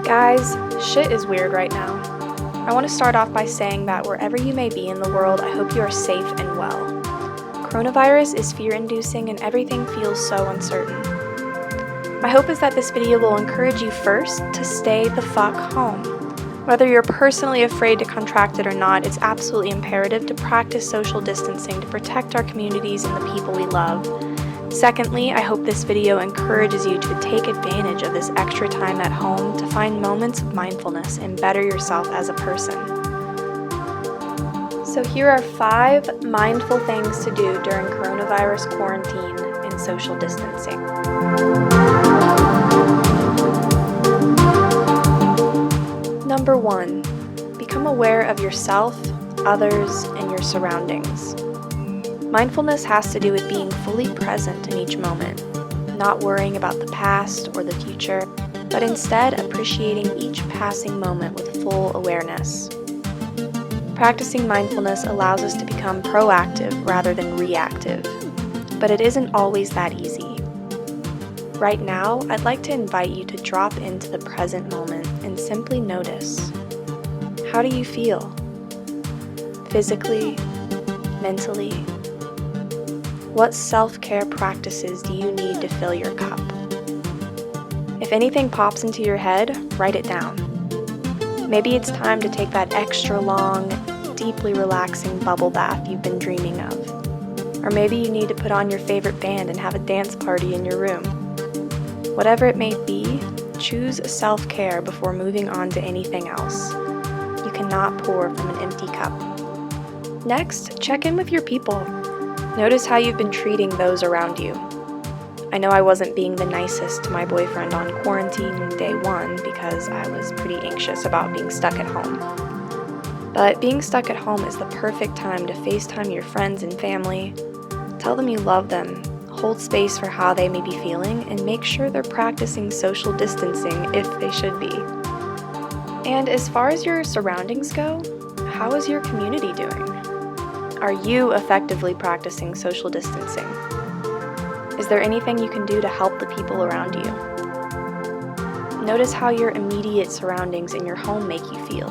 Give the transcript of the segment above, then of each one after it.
Guys, shit is weird right now. I want to start off by saying that wherever you may be in the world, I hope you are safe and well. Coronavirus is fear-inducing and everything feels so uncertain. My hope is that this video will encourage you first to stay the fuck home. Whether you're personally afraid to contract it or not, it's absolutely imperative to practice social distancing to protect our communities and the people we love. Secondly, I hope this video encourages you to take advantage of this extra time at home to find moments of mindfulness and better yourself as a person. So here are 5 mindful things to do during coronavirus quarantine and social distancing. Number 1, become aware of yourself, others, and your surroundings. Mindfulness has to do with being fully present in each moment, not worrying about the past or the future, but instead appreciating each passing moment with full awareness. Practicing mindfulness allows us to become proactive rather than reactive, but it isn't always that easy. Right now, I'd like to invite you to drop into the present moment and simply notice. How do you feel? Physically, mentally? What self-care practices do you need to fill your cup? If anything pops into your head, write it down. Maybe it's time to take that extra long, deeply relaxing bubble bath you've been dreaming of. Or maybe you need to put on your favorite band and have a dance party in your room. Whatever it may be, choose self-care before moving on to anything else. You cannot pour from an empty cup. Next, check in with your people. Notice how you've been treating those around you. I know I wasn't being the nicest to my boyfriend on quarantine day 1 because I was pretty anxious about being stuck at home. But being stuck at home is the perfect time to FaceTime your friends and family, tell them you love them, hold space for how they may be feeling, and make sure they're practicing social distancing if they should be. And as far as your surroundings go, how is your community doing? Are you effectively practicing social distancing? Is there anything you can do to help the people around you? Notice how your immediate surroundings in your home make you feel.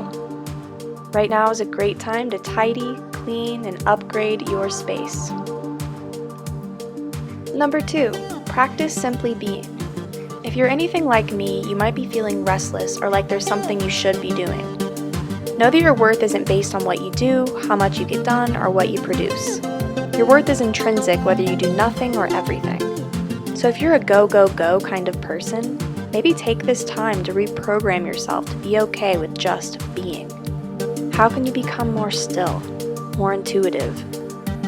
Right now is a great time to tidy, clean, and upgrade your space. Number 2, practice simply being. If you're anything like me, you might be feeling restless or like there's something you should be doing. Know that your worth isn't based on what you do, how much you get done, or what you produce. Your worth is intrinsic whether you do nothing or everything. So if you're a go, go, go kind of person, maybe take this time to reprogram yourself to be okay with just being. How can you become more still, more intuitive?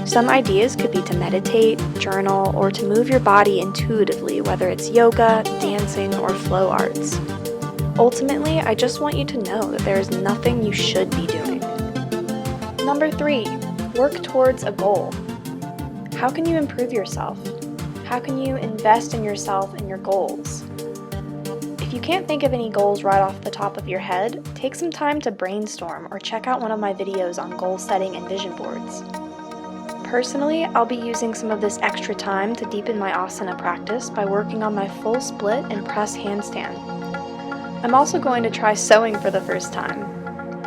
Some ideas could be to meditate, journal, or to move your body intuitively, whether it's yoga, dancing, or flow arts. Ultimately, I just want you to know that there is nothing you should be doing. Number 3, work towards a goal. How can you improve yourself? How can you invest in yourself and your goals? If you can't think of any goals right off the top of your head, take some time to brainstorm or check out one of my videos on goal setting and vision boards. Personally, I'll be using some of this extra time to deepen my asana practice by working on my full split and press handstand. I'm also going to try sewing for the first time.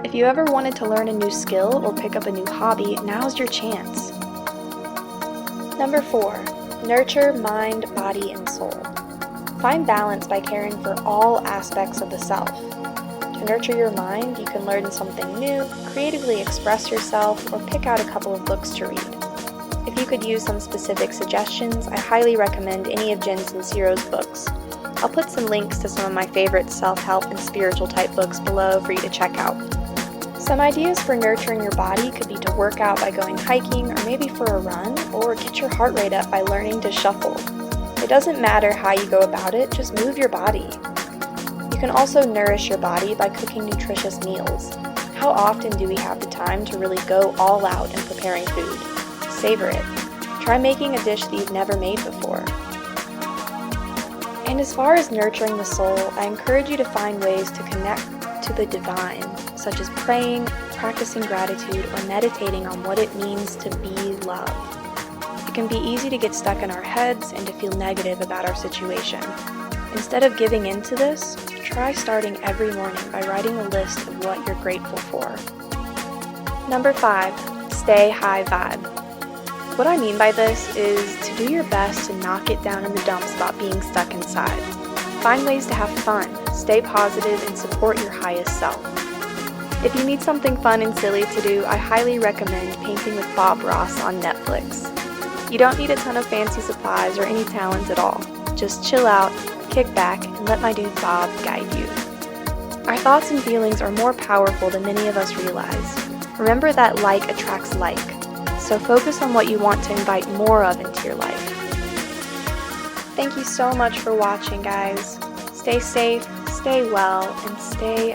If you ever wanted to learn a new skill or pick up a new hobby, now's your chance. Number 4, nurture mind, body, and soul. Find balance by caring for all aspects of the self. To nurture your mind, you can learn something new, creatively express yourself, or pick out a couple of books to read. If you could use some specific suggestions, I highly recommend any of Jen Sincero's books. I'll put some links to some of my favorite self-help and spiritual type books below for you to check out. Some ideas for nurturing your body could be to work out by going hiking or maybe for a run, or get your heart rate up by learning to shuffle. It doesn't matter how you go about it, just move your body. You can also nourish your body by cooking nutritious meals. How often do we have the time to really go all out in preparing food? Savor it. Try making a dish that you've never made before. And as far as nurturing the soul, I encourage you to find ways to connect to the divine, such as praying, practicing gratitude, or meditating on what it means to be love. It can be easy to get stuck in our heads and to feel negative about our situation. Instead of giving into this, try starting every morning by writing a list of what you're grateful for. Number 5, stay high vibe. What I mean by this is to do your best to knock it down in the dumps about being stuck inside. Find ways to have fun, stay positive, and support your highest self. If you need something fun and silly to do, I highly recommend Painting with Bob Ross on Netflix. You don't need a ton of fancy supplies or any talents at all. Just chill out, kick back, and let my dude Bob guide you. Our thoughts and feelings are more powerful than many of us realize. Remember that like attracts like, so focus on what you want to invite more of into your life. Thank you so much for watching, guys. Stay safe, stay well, and stay